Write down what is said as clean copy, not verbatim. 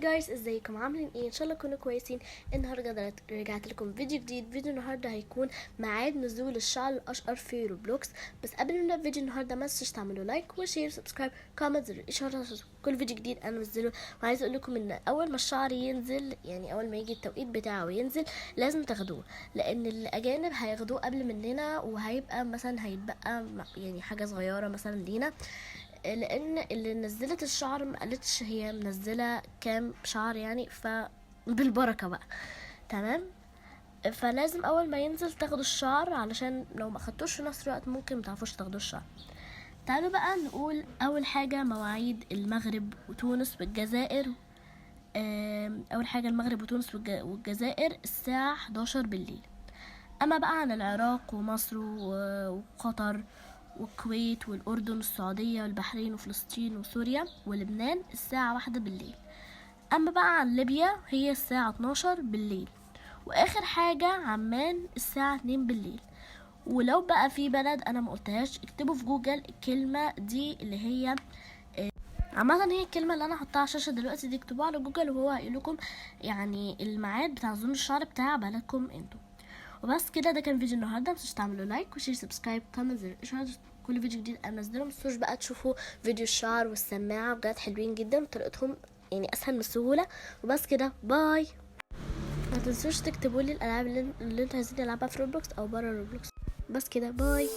جايز، ازيكم؟ عاملين ايه؟ ان شاء الله تكونوا كويسين. النهارده رجعت لكم فيديو جديد. فيديو النهارده هيكون ميعاد نزول الشعر الاشقر في روبلوكس. بس قبل ما نبدا فيديو النهارده ما تنسوش تعملوا لايك وشير وسبسكرايب كومنت زر الاشعار عشان كل فيديو جديد انا انزله. وعايز اقول لكم ان اول ما الشعر ينزل، يعني اول ما يجي التوقيت بتاعه ينزل، لازم تاخدوه، لان الاجانب هياخدوه قبل مننا، وهيبقى مثلا هيتبقى يعني حاجه صغيره مثلا لينا، لان اللي نزلت الشعر ما قالتش هي منزله كام شعر يعني، بالبركه بقى. تمام. فلازم اول ما ينزل تاخدوا الشعر، علشان لو ما خدتوش في نفس الوقت ممكن متعرفوش تاخدوا الشعر. تعالوا بقى نقول اول حاجه مواعيد المغرب وتونس والجزائر. اول حاجه المغرب وتونس والجزائر الساعه 11 بالليل. اما بقى عن العراق ومصر وقطر والكويت والأردن والسعودية والبحرين وفلسطين وسوريا ولبنان الساعة 1 بالليل. أما بقى عن ليبيا هي الساعة 12 بالليل. وآخر حاجة عمان الساعة 2 بالليل. ولو بقى في بلد أنا ما قلتهاش، اكتبوا في جوجل الكلمة دي اللي هي عامة هي الكلمة اللي أنا حطها على الشاشة دلوقتي دي، اكتبوها على جوجل وهو هيقولكم يعني الميعاد بتاع نزول الشعر بتاع بلدكم انتوا. وبس كده، ده كان فيديو النهارده. متنسوش تعملوا لايك وشير سبسكرايب كومنت زر الاشعار كل فيديو جديد انزله. متنسوش بقى تشوفوا فيديو الشعر والسماعه، بجد حلوين جدا وطريقتهم يعني اسهل من السهوله. وبس كده، باي. ما تنسوش تكتبوا لي الالعاب اللي انتوا عايزين نلعبها في روبلوكس او بره روبلوكس. بس كده، باي.